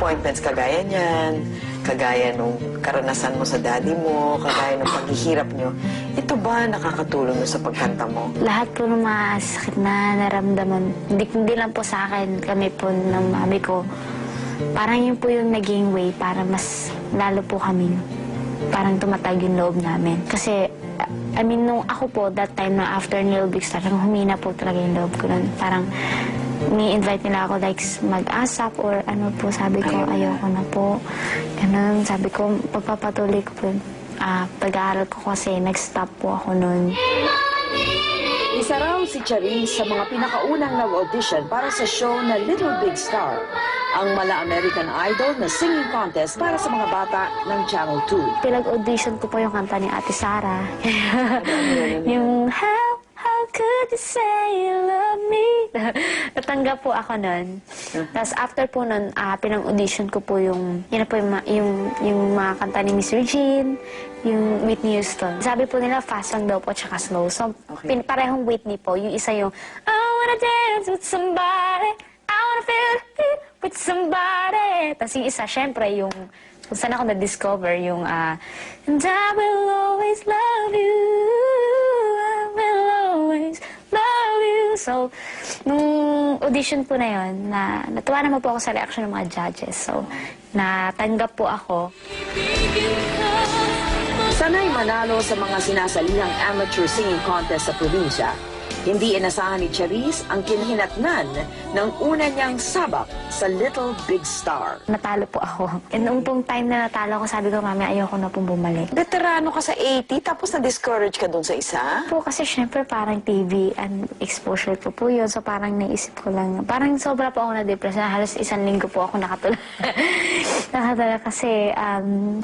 disappointments kagaya niyan, kagaya nung karanasan mo sa daddy mo, kagaya nung paghihirap nyo, ito ba nakakatulong sa pagkanta mo? Lahat po ng mga sakit na naramdaman, hindi lang po sa akin, kami po ng mami ko, parang yun po yung naging way para mas lalo po kami, parang tumatag yung loob namin. Kasi, I mean, nung ako po, that time na after Little Big Star, humina po talaga yung loob ko nun. Parang, ni-invite nila ako like mag-asap or ano po, sabi ko, ayoko na po. Ganun, sabi ko, pagpapatuloy ko po pag-aaral ko kasi nag-stop po ako nun. Isa raw si Charisse sa mga pinakaunang nag-audition para sa show na Little Big Star, ang mala-American Idol na singing contest para sa mga bata ng Channel 2. Pinag-audition ko po yung kanta ni Ate Sara. Yung How could you say you love me? Natanggap po ako nun. Tapos after po nun, pinang-audition ko po yung, yun na po yung mga kanta ni Miss Regine, yung Whitney Houston. Sabi po nila, fast lang daw po, tsaka slow. So, parehong Whitney po. Yung isa yung, I wanna dance with somebody, I wanna feel it with somebody. Tapos yung isa, syempre, yung, kung saan ako na-discover, yung, and I will always love you, I will always love you. So, nung audition po na yun, natuwa naman po ako sa reaction ng mga judges. So, natanggap po ako. Sanay manalo sa mga sinasalihang amateur singing contest sa probinsya, hindi inasahan ni Charisse ang kinahinatnan ng una niyang sabak sa Little Big Star. Natalo po ako. And noong pong time na natalo ako, sabi ko, mami, ayoko na pong bumalik. Veterano ka sa 80, tapos na-discourage ka dun sa isa? Po kasi syempre parang TV and exposure ko po yun. So parang naisip ko lang, parang sobra po ako na-depress na halos isang linggo po ako nakatulog. Nakatulog kasi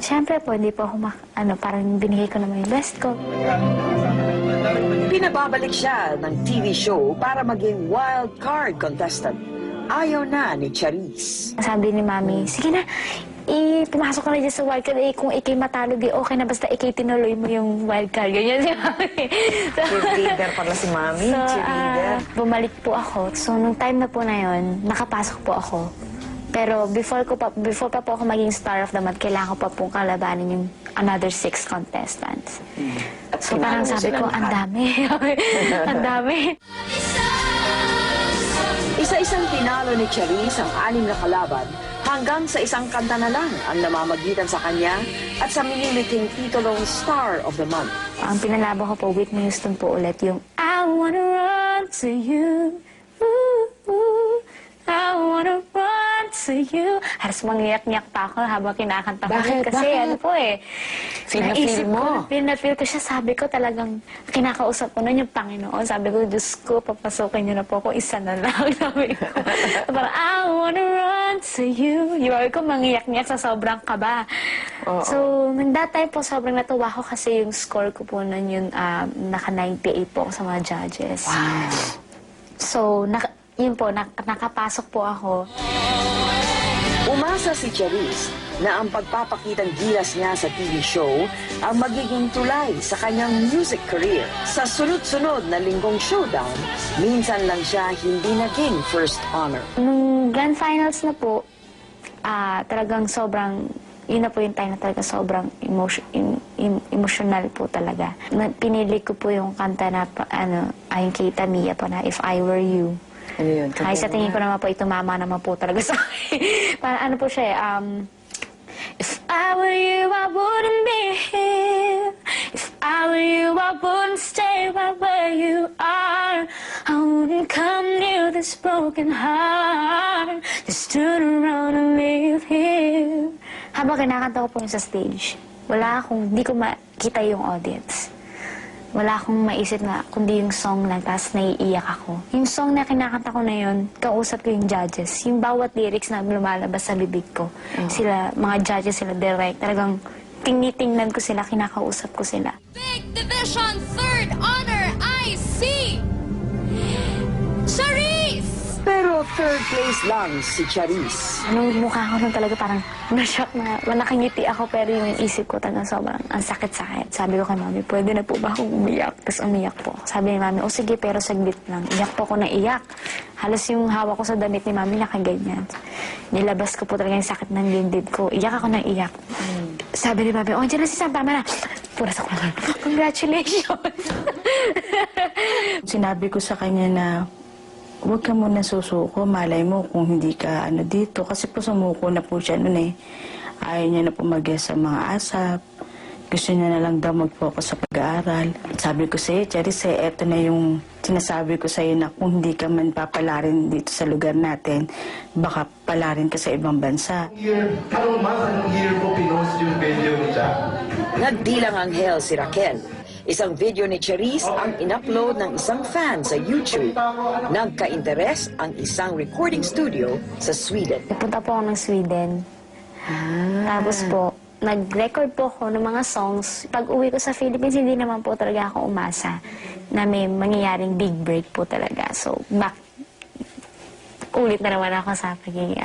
syempre po hindi po ako parang binigay ko naman yung best ko. Pinababalik siya ng TV show para maging wild card contestant. Ayaw na ni Charisse. Sabi ni mami, sige na, pumasok ka na dyan sa wildcard. Kung ikay matalo, di okay na. Basta ikay tinuloy mo yung wildcard. Ganyan si mami. Cheerleader pala si mami, So, cheerleader. bumalik po ako. So, nung time na po na yun, nakapasok po ako. Pero before pa po ako maging star of the month, kailangan ko pa pong kalabanin yung another 6 contestants. So, parang sabi ko, ang dami. Ang dami. Isa-isang pinalo ni Charisse ang 6 na kalaban hanggang sa isang kanta na lang ang namamagitan sa kanya at sa miniliting titulong Star of the Month. Ang pinalaban ko po, Whitney Houston po ulit, yung I wanna run to you, ooh, ooh, I wanna run to you. Halos mangiyak-ngiyak pa ako habang kinakanta ko. Bakit? Kasi ano po Feel na feel mo. Feel ko siya, sabi ko talagang kinakausap ko nun yung Panginoon. Sabi ko, Diyos ko, papasukin niyo na po ako, isa na lang. Sabi ko, parang, I wanna run to you. Yung ko, mangiyak-ngiyak sa sobrang kaba. So, nung that time po, sobrang natuwa ko kasi yung score ko po nun yun, naka 98 po ako sa mga judges. Wow. So, yun po, nakapasok po ako. Umasa si Charisse na ang pagpapakitang gilas niya sa TV show ang magiging tulay sa kanyang music career. Sa sunod-sunod na linggong showdown, minsan lang siya hindi naging first honor. Nung grand finals na po, talagang sobrang, yun na po yung time na talaga sobrang emotional po talaga. Pinili ko po yung kanta na, ayon kay Tamia po na If I Were You. Ano yun? Ay, sa tingin ko naman po, tumama naman po talaga sa akin. Parang ano po siya If I were you, I wouldn't be here. If I were you, I wouldn't stay right where you are. I wouldn't come near this broken heart. Just turn around and leave here. Habang kinakanta ko po yung sa stage, hindi ko makita yung audience. Wala akong maisip na kundi yung song lang, tapos naiiyak ako. Yung song na kinakanta ko na yun, kausap ko yung judges. Yung bawat lyrics na lumalabas sa bibig ko. Sila, mga judges sila direct. Talagang tinitingnan ko sila, kinakausap ko sila. Big Division 3rd Honor IC Charisse! Pero third place lang si Charisse. Mukha ko nun talaga parang na-shock na nakangiti ako pero yung isip ko talaga sobrang ang sakit-sakit. Sabi ko kay mami, pwede na po ba akong umiyak? Tapos umiyak po. Sabi ni mami, sige pero saglit lang. Iyak po ako na iyak. Halos yung hawak ko sa damit ni mami nakaganyan. Nilabas ko po talaga yung sakit ng dibdib ko. Iyak ako ng iyak. Sabi ni mami, oh, dyan na si Sam, tama na. Puras ako lang. Congratulations! Sinabi ko sa kanya na huwag ka muna susuko, malay mo kung hindi ka dito. Kasi po sumuko na po siya noon eh. Ayaw niya na po mag-guess sa mga asap. Gusto niya na lang daw mag-focus sa pag-aaral. Sabi ko sa'yo, Charis, eto na yung sinasabi ko sa'yo na kung hindi ka man papalarin dito sa lugar natin, baka palarin ka sa ibang bansa. Anong year po pinost yung video ni Jack? Nagdilang anghel si Raquel. Isang video ni Charis ang in-upload ng isang fan sa YouTube. Nagka-interes ang isang recording studio sa Sweden. Napunta po ako ng Sweden. Tapos po, nag-record po ako ng mga songs. Pag uwi ko sa Philippines, hindi naman po talaga ako umasa na may mangyayaring big break po talaga. So, ulit na naman ako sa pagiging